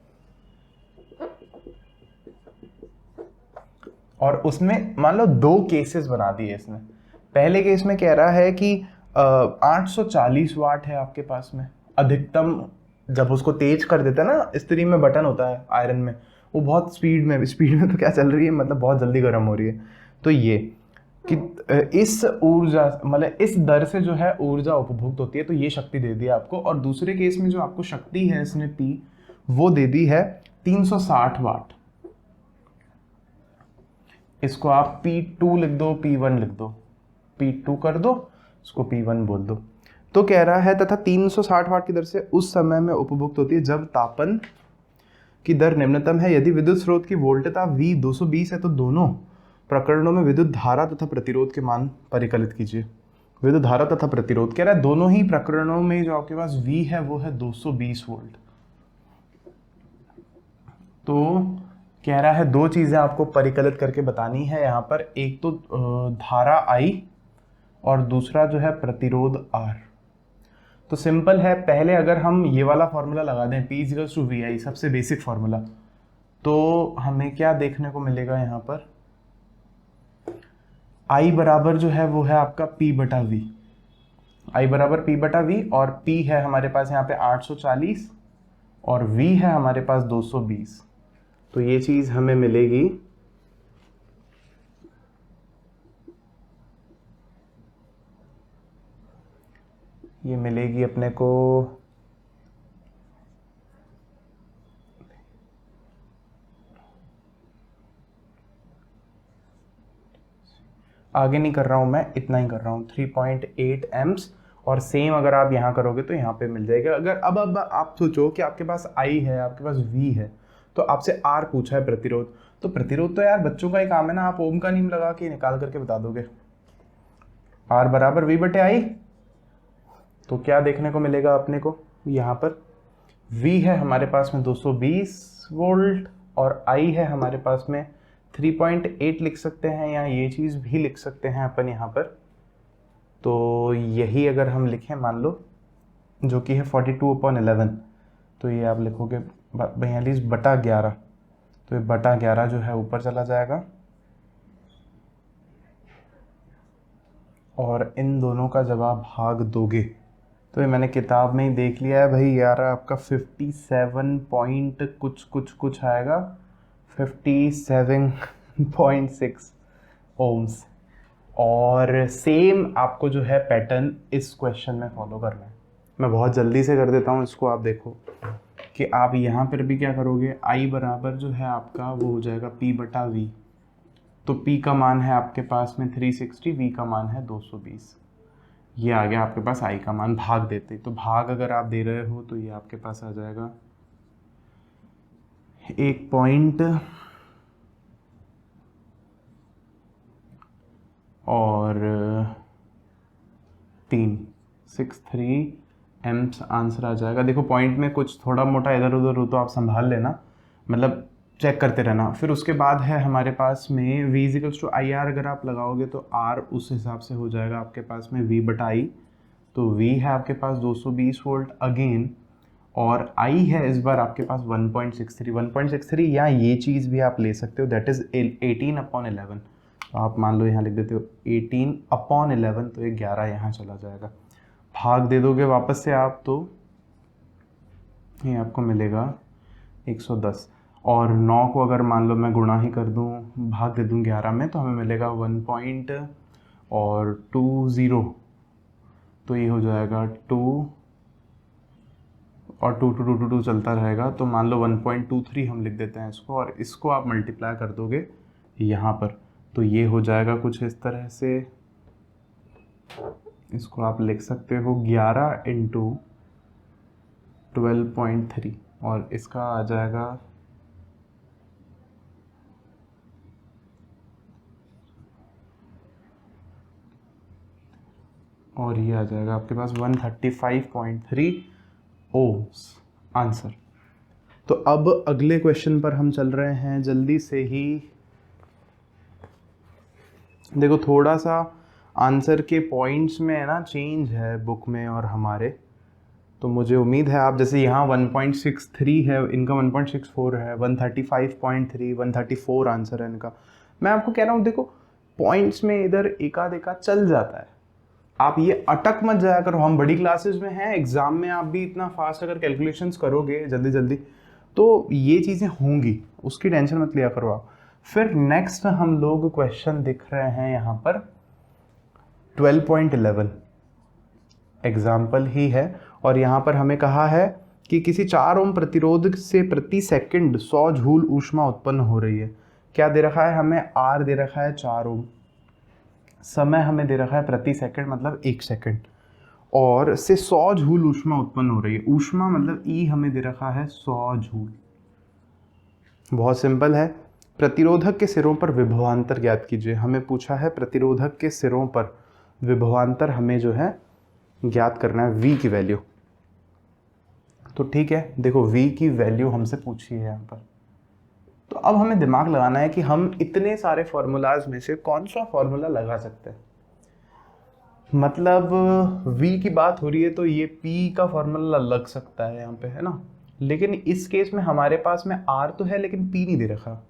और उसमें मान लो 2 केसेस बना दिए इसने। पहले केस में कह रहा है कि 840 वाट है आपके पास में अधिकतम। जब उसको तेज कर देता है ना, इस्त्री में बटन होता है आयरन में, वो बहुत स्पीड में तो क्या चल रही है, मतलब बहुत जल्दी गर्म हो रही है। तो ये कि इस ऊर्जा मतलब इस दर से जो है ऊर्जा उपभोक्त होती है, तो ये शक्ति दे दी आपको। और दूसरे केस में जो आपको शक्ति है इसने P, वो दे दी है 360 वाट। इसको आप P2 लिख दो, P1 लिख दो, P2 कर दो, इसको P1 बोल दो। तो कह रहा है तथा 360 वाट की दर से उस समय में उपभुक्त होती है जब तापन की दर निम्नतम है। यदि विद्युत स्रोत की वोल्टता V 220 है तो दोनों प्रकरणों में विद्युत धारा तथा प्रतिरोध के मान परिकलित कीजिए। विद्युत धारा तथा प्रतिरोध कह रहा है दोनों ही प्रकरणों में जो आपके पास V है वो है 220 वोल्ट। तो कह रहा है दो चीजें आपको परिकलित करके बतानी है यहाँ पर, एक तो धारा I और दूसरा जो है प्रतिरोध R। तो सिंपल है, पहले अगर हम ये वाला फॉर्मूला लगा दें P = VI, सबसे बेसिक फॉर्मूला, तो हमें क्या देखने को मिलेगा यहाँ पर, I बराबर जो है वो है आपका P/V। I बराबर P/V और P है हमारे पास यहाँ पे 840 और V है हमारे पास 220। तो ये चीज हमें मिलेगी अपने को आगे नहीं कर रहा हूं मैं, इतना ही कर रहा हूं, 3.8 एम्प्स। और सेम अगर आप यहाँ करोगे तो यहाँ पे मिल जाएगा। अगर अब आप सोचो कि आपके पास I है, आपके पास V है, तो आपसे R पूछा है प्रतिरोध, तो प्रतिरोध तो यार बच्चों का ही काम है ना, आप ओम का नियम लगा के निकाल करके बता दोगे। R बराबर V/I, तो क्या देखने को मिलेगा अपने को यहाँ पर, V है हमारे पास में 220 वोल्ट और I है हमारे पास में 3.8 लिख सकते हैं, या ये चीज़ भी लिख सकते हैं अपन यहाँ पर। तो यही अगर हम लिखें मान लो, जो कि है 42/11, तो ये आप लिखोगे 42/11, तो ये /11 जो है ऊपर चला जाएगा और इन दोनों का जवाब भाग दोगे तो ये मैंने किताब में ही देख लिया है भाई यार, आपका 57 पॉइंट कुछ आएगा, 57.6 ओम्स। और सेम आपको जो है पैटर्न इस क्वेश्चन में फॉलो करना है। मैं बहुत जल्दी से कर देता हूँ इसको, आप देखो कि आप यहाँ पर भी क्या करोगे, I बराबर जो है आपका वो हो जाएगा P/V। तो P का मान है आपके पास में 360, V का मान है 220। ये आ गया आपके पास I का मान, भाग देते, तो भाग अगर आप दे रहे हो तो ये आपके पास आ जाएगा 1 और 363 एम्प्स आंसर आ जाएगा। देखो पॉइंट में कुछ थोड़ा मोटा इधर उधर हो तो आप संभाल लेना, मतलब चेक करते रहना। फिर उसके बाद है हमारे पास में V = IR, अगर आप लगाओगे तो R उस हिसाब से हो जाएगा आपके पास में V/I। तो V है आपके पास 220 वोल्ट अगेन, और I है इस बार आपके पास 1.63, या ये चीज़ भी आप ले सकते हो, दैट इज़ 18/11। तो आप मान लो यहाँ लिख देते हो 18/11, तो ये 11 यहाँ चला जाएगा। भाग दे दोगे वापस से आप तो ये आपको मिलेगा 110, और 9 को अगर मान लो मैं गुणा ही कर दूँ, भाग दे दूँ 11 में, तो हमें मिलेगा 1.20, तो ये हो जाएगा 2 और 2 चलता रहेगा। तो मान लो 1.23 हम लिख देते हैं इसको, और इसको आप मल्टीप्लाई कर दोगे यहाँ पर, तो ये हो जाएगा कुछ इस तरह से। इसको आप लिख सकते हो 11 × 12.3, और इसका आ जाएगा और ये आ जाएगा आपके पास 135.3 ओम्स आंसर। तो अब अगले क्वेश्चन पर हम चल रहे हैं जल्दी से ही। देखो थोड़ा सा आंसर के पॉइंट्स में है ना चेंज है बुक में और हमारे, तो मुझे उम्मीद है आप, जैसे यहाँ 1.63 है, इनका 1.64 है, 135.3, 134 आंसर है इनका। मैं आपको कह रहा हूँ देखो पॉइंट्स में इधर एका चल जाता है, आप ये अटक मत जाया करो। हम बड़ी क्लासेस में हैं, एग्जाम में आप भी इतना फास्ट अगर कैलकुलेशंस करोगे जल्दी तो ये चीज़ें होंगी, उसकी टेंशन मत लिया करो आप। फिर नेक्स्ट हम लोग क्वेश्चन दिख रहे हैं यहाँ पर 12.11 एग्जाम्पल ही है, और यहाँ पर हमें कहा है कि किसी 4 ओम प्रतिरोध से प्रति सेकंड 100 जूल ऊष्मा उत्पन्न हो रही है। क्या दे रखा है हमें, R दे रखा है 4 ओम, समय हमें दे रखा है प्रति सेकंड मतलब 1 सेकंड, और से 100 जूल ऊष्मा उत्पन्न हो रही है। ऊष्मा मतलब ई हमें दे रखा है 100 जूल। बहुत सिंपल है। प्रतिरोधक के सिरों पर विभवांतर ज्ञात कीजिए। हमें पूछा है प्रतिरोधक के सिरों पर विभवांतर हमें जो है ज्ञात करना है, V की वैल्यू। तो ठीक है, देखो V की वैल्यू हमसे पूछी है यहाँ पर। तो अब हमें दिमाग लगाना है कि हम इतने सारे फॉर्मूलाज में से कौन सा फॉर्मूला लगा सकते हैं। मतलब V की बात हो रही है तो ये P का फॉर्मूला लग सकता है यहाँ पे, है ना। लेकिन इस केस में हमारे पास में R तो है लेकिन P नहीं दे रखा,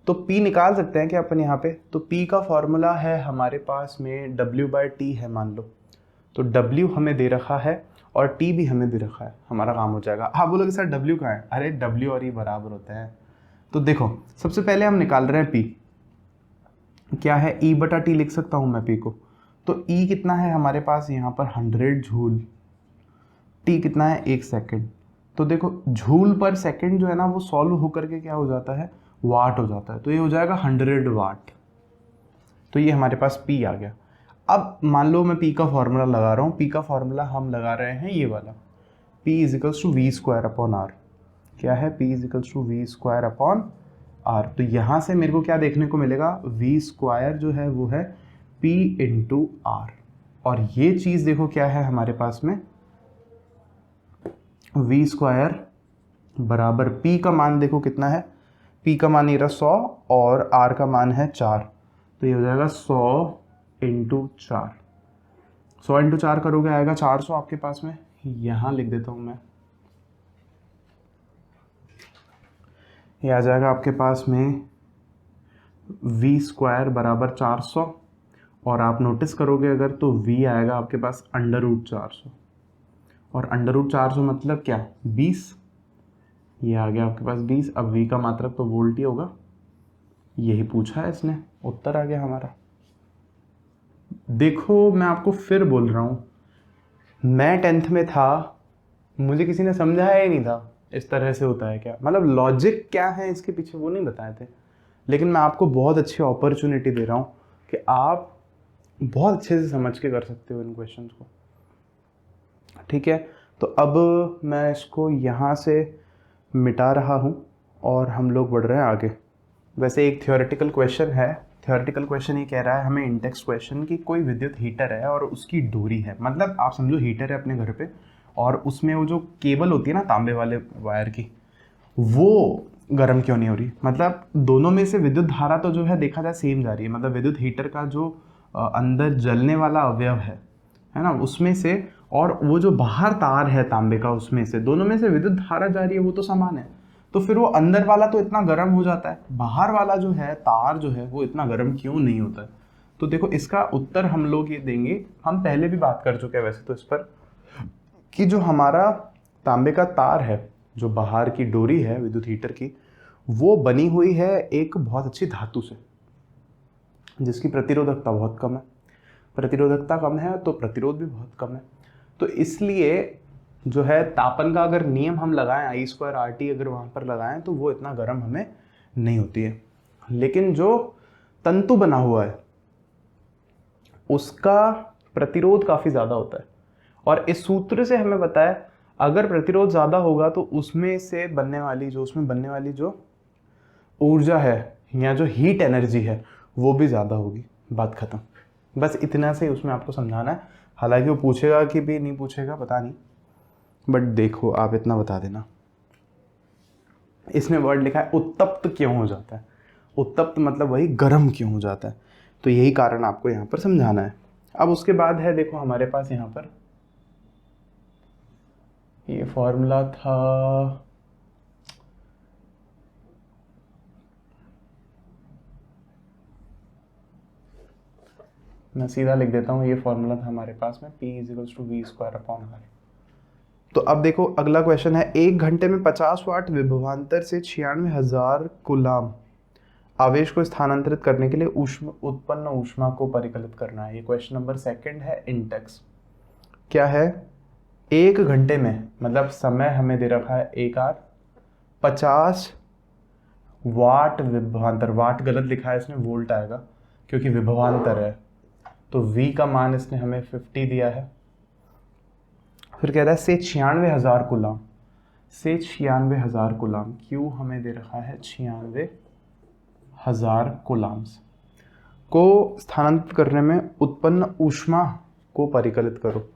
तो P निकाल सकते हैं क्या अपन यहाँ पे। तो P का फॉर्मूला है हमारे पास में W/T है मान लो। तो W हमें दे रखा है और T भी हमें दे रखा है, हमारा काम हो जाएगा। आप बोलोगे सर W कहाँ है? अरे W और E बराबर होते हैं। तो देखो सबसे पहले हम निकाल रहे हैं P क्या है, E/T लिख सकता हूँ मैं P को। तो E कितना है हमारे पास यहाँ पर 100 जूल, T कितना है 1 सेकेंड। तो देखो जूल पर सेकेंड जो है ना वो सॉल्व होकर के क्या हो जाता है, वाट हो जाता है। तो ये हो जाएगा 100 वाट। तो ये हमारे पास P आ गया। अब मान लो मैं P का फॉर्मूला लगा रहा हूँ। P का फॉर्मूला हम लगा रहे हैं ये वाला, P = V²/R। क्या है, P = V²/R। तो यहाँ से मेरे को क्या देखने को मिलेगा, V² जो है वो है P × R। और ये चीज़ देखो क्या है हमारे पास में, V² बराबर P का मान देखो कितना है, P का मान ये रहा 100 और R का मान है 4। तो ये हो जाएगा 100 × 4। 100 × 4 करोगे आएगा 400 आपके पास में। यहाँ लिख देता हूँ मैं, ये आ जाएगा आपके पास में V² बराबर 400। और आप नोटिस करोगे अगर तो V आएगा आपके पास √400। और √400 मतलब क्या, 20। ये आ गया आपके पास 20। अब V का मात्रक तो वोल्ट ही होगा, यही पूछा है इसने, उत्तर आ गया हमारा। देखो मैं आपको फिर बोल रहा हूँ, मैं 10th में था, मुझे किसी ने समझाया ही नहीं था इस तरह से होता है क्या, मतलब लॉजिक क्या है इसके पीछे वो नहीं बताए थे। लेकिन मैं आपको बहुत अच्छी अपॉर्चुनिटी दे रहा हूँ कि आप बहुत अच्छे से समझ के कर सकते हो इन क्वेश्चंस को। ठीक है, तो अब मैं इसको यहाँ से मिटा रहा हूँ और हम लोग बढ़ रहे हैं आगे। वैसे एक थ्योरेटिकल क्वेश्चन है, थ्योरेटिकल क्वेश्चन ये कह रहा है हमें इंटेक्स क्वेश्चन कि कोई विद्युत हीटर है और उसकी डोरी है, मतलब आप समझो हीटर है अपने घर पे और उसमें वो जो केबल होती है ना तांबे वाले वायर की, वो गर्म क्यों नहीं हो रही। मतलब दोनों में से विद्युत धारा तो जो है देखा जाए सेम जा रही है, मतलब विद्युत हीटर का जो अंदर जलने वाला अवयव है ना, उसमें से और वो जो बाहर तार है तांबे का उसमें से, दोनों में से विद्युत धारा जा रही है, वो तो समान है। तो फिर वो अंदर वाला तो इतना गर्म हो जाता है, बाहर वाला जो है तार जो है वो इतना गर्म क्यों नहीं होता है। तो देखो इसका उत्तर हम लोग ये देंगे, हम पहले भी बात कर चुके हैं वैसे तो इस पर, कि जो हमारा तांबे का तार है, जो बाहर की डोरी है विद्युत हीटर की, वो बनी हुई है एक बहुत अच्छी धातु से जिसकी प्रतिरोधकता बहुत कम है। प्रतिरोधकता कम है तो प्रतिरोध भी बहुत कम है। तो इसलिए जो है तापन का अगर नियम हम लगाएं, I²RT अगर वहाँ पर लगाएं तो वो इतना गर्म हमें नहीं होती है। लेकिन जो तंतु बना हुआ है उसका प्रतिरोध काफ़ी ज़्यादा होता है। और इस सूत्र से हमें पता है अगर प्रतिरोध ज़्यादा होगा तो उसमें बनने वाली जो ऊर्जा है या जो हीट एनर्जी है वो भी ज़्यादा होगी। बात ख़त्म। बस इतना से उसमें आपको समझाना है। हालांकि वो पूछेगा कि भी नहीं पूछेगा पता नहीं, बट देखो आप इतना बता देना। इसमें वर्ड लिखा है उत्तप्त क्यों हो जाता है। उत्तप्त मतलब वही गर्म क्यों हो जाता है, तो यही कारण आपको यहाँ पर समझाना है। अब उसके बाद है देखो हमारे पास यहाँ पर ये फॉर्मूला था, मैं सीधा लिख देता हूँ, ये फॉर्मूला था हमारे पास में P = V²/R। तो अब देखो अगला क्वेश्चन है, 1 घंटे में 50 वाट विभवांतर से 96,000 कूलाम आवेश को स्थानांतरित करने के लिए उत्पन्न ऊष्मा को परिकलित करना है। ये क्वेश्चन नंबर 2 है इंटेक्स। क्या है, 1 घंटे में मतलब समय हमें दे रखा है 1 आवर, 50 वाट विभवांतर, वाट गलत लिखा है इसने, वोल्ट आएगा क्योंकि विभवांतर है। तो V का मान इसने हमें 50 दिया है फिर कह रहा है से 96,000 कूलम, से 96,000 कूलम, क्यू हमें दे रखा है 96,000 कूलम्स को स्थानांतरित करने में उत्पन्न ऊष्मा को परिकलित करो।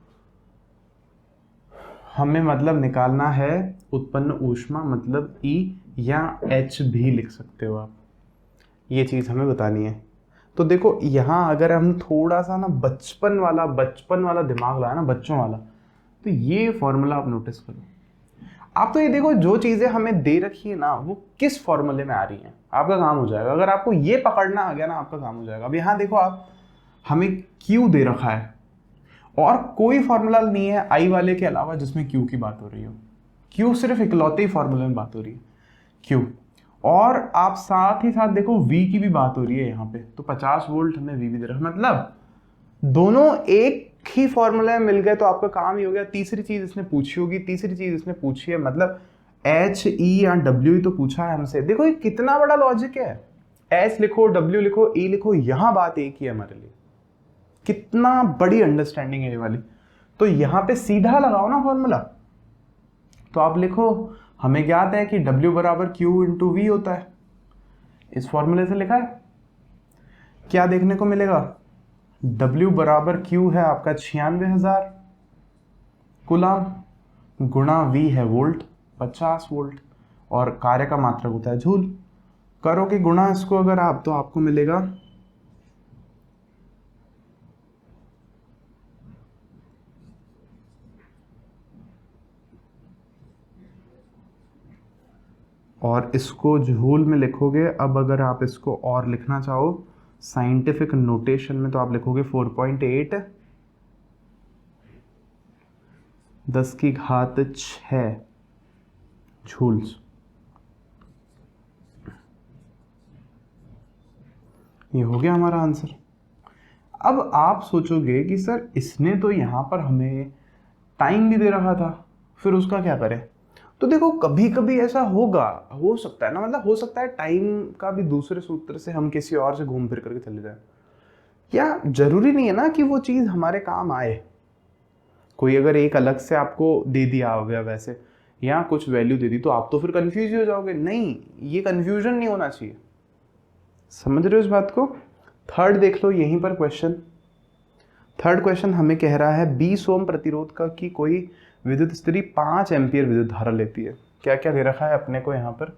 हमें मतलब निकालना है उत्पन्न ऊष्मा, मतलब E या H भी लिख सकते हो आप, ये चीज़ हमें बतानी है। तो देखो यहाँ अगर हम थोड़ा सा ना बचपन वाला दिमाग लाया ना, बच्चों वाला, तो ये फॉर्मूला आप नोटिस करो। आप तो ये देखो जो चीज़ें हमें दे रखी है ना वो किस फॉर्मूले में आ रही हैं, आपका काम हो जाएगा। अगर आपको ये पकड़ना आ गया ना आपका काम हो जाएगा। अब यहाँ देखो आप, हमें Q दे रखा है और कोई फॉर्मूला नहीं है आई वाले के अलावा जिसमें Q की बात हो रही हो। Q सिर्फ इकलौते ही फॉर्मूले में बात हो रही है Q। और आप साथ ही साथ देखो V की भी बात हो रही है यहाँ पे, तो 50 वोल्ट हमें V भी दे रखा है। मतलब दोनों एक ही फॉर्मूले में मिल गए तो आपका काम ही हो गया। तीसरी चीज इसने पूछी होगी, तीसरी चीज इसने पूछी है, मतलब H E या W ही तो पूछा है हमसे। देखो ये कितना बड़ा लॉजिक है, H लिखो, W लिखो, E लिखो, यहां बात एक ही है हमारे लिए। कितना बड़ी अंडरस्टैंडिंग है ये वाली। तो यहां पे सीधा लगाओ ना फॉर्मूला, तो आप लिखो, हमें ज्ञात है कि W बराबर Q इंटू V होता है। इस फॉर्मूले से लिखा है, क्या देखने को मिलेगा, W बराबर Q है आपका 96,000 कूलम गुणा V है वोल्ट 50 वोल्ट, और कार्य का मात्रक होता है जूल। करोगे गुणा इसको अगर आप, तो आपको मिलेगा और इसको जूल में लिखोगे। अब अगर आप इसको और लिखना चाहो साइंटिफिक नोटेशन में, तो आप लिखोगे 4.8 10⁶ जूल्स। ये हो गया हमारा आंसर। अब आप सोचोगे कि सर इसने तो यहाँ पर हमें टाइम भी दे रखा था, फिर उसका क्या करें। तो देखो कभी कभी ऐसा होगा, हो सकता है ना, मतलब हो सकता है टाइम का भी दूसरे सूत्र से हम किसी और से घूम फिर करके चले जाए। या जरूरी नहीं है ना कि वो चीज़ हमारे काम आए। कोई अगर एक अलग से आपको दे दिया हो गया वैसे, या कुछ वैल्यू दे दी, तो आप तो फिर कंफ्यूज ही हो जाओगे। नहीं, ये कंफ्यूजन नहीं होना चाहिए। समझ रहे हो इस बात को। थर्ड देख लो यहीं पर क्वेश्चन। थर्ड क्वेश्चन हमें कह रहा है 20 ओम प्रतिरोध का की कोई विद्युत स्त्री 5 एम्पियर विद्युत धारा लेती है। क्या क्या दे रखा है अपने को यहाँ पर,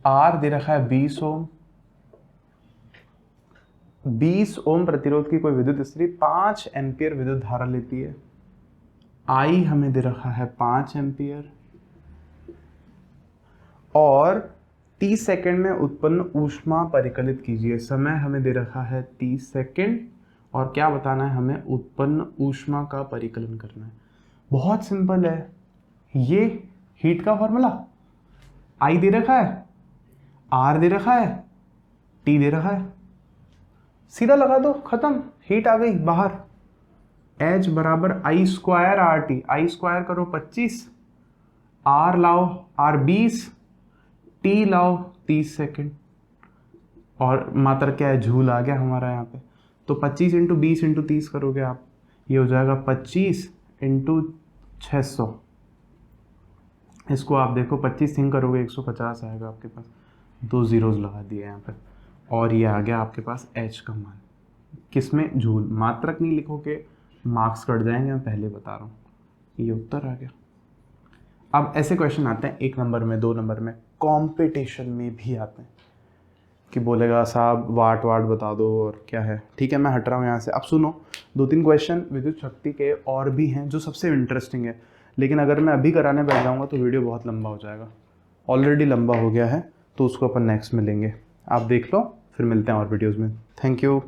R दे रखा है 20 ओम। 20 ओम प्रतिरोध की कोई विद्युत स्त्री 5 एम्पियर विद्युत धारा लेती है। I हमें दे रखा है 5 एम्पियर और 30 सेकंड में उत्पन्न ऊष्मा परिकलित कीजिए। समय हमें दे रखा है 30 सेकंड और क्या बताना है हमें, उत्पन्न ऊष्मा का परिकलन करना है। बहुत सिंपल है, ये हीट का फॉर्मूला, I दे रखा है, R दे रखा है, T दे रखा है, सीधा लगा दो, खत्म, हीट आ गई बाहर। H बराबर I square RT, I square करो 25, R लाओ R 20, T लाओ 30 सेकेंड, और मात्रा क्या है, जूल आ गया हमारा यहाँ पे। तो 25 इंटू 20 इंटू 30 करोगे आप, ये हो जाएगा 25 इंटू 600। इसको आप देखो 25 थिंक करोगे 150 आएगा आपके पास, 2 जीरोज लगा दिए यहाँ पे, और ये आ गया आपके पास H का मान। किसमें, जूल। मात्रक नहीं लिखोगे मार्क्स कट जाएंगे, मैं पहले बता रहा हूँ। ये उत्तर आ गया। अब ऐसे क्वेश्चन आते हैं 1 नंबर में, 2 नंबर में, कंपटीशन में भी आते हैं कि बोलेगा साहब वाट बता दो और क्या है। ठीक है, मैं हट रहा हूँ यहाँ से। अब सुनो 2-3 क्वेश्चन विद्युत शक्ति के और भी हैं जो सबसे इंटरेस्टिंग है, लेकिन अगर मैं अभी कराने बैठ जाऊँगा तो वीडियो बहुत लंबा हो जाएगा। ऑलरेडी लंबा हो गया है, तो उसको अपन नेक्स्ट में लेंगे। आप देख लो, फिर मिलते हैं और वीडियोज़ में। Thank you.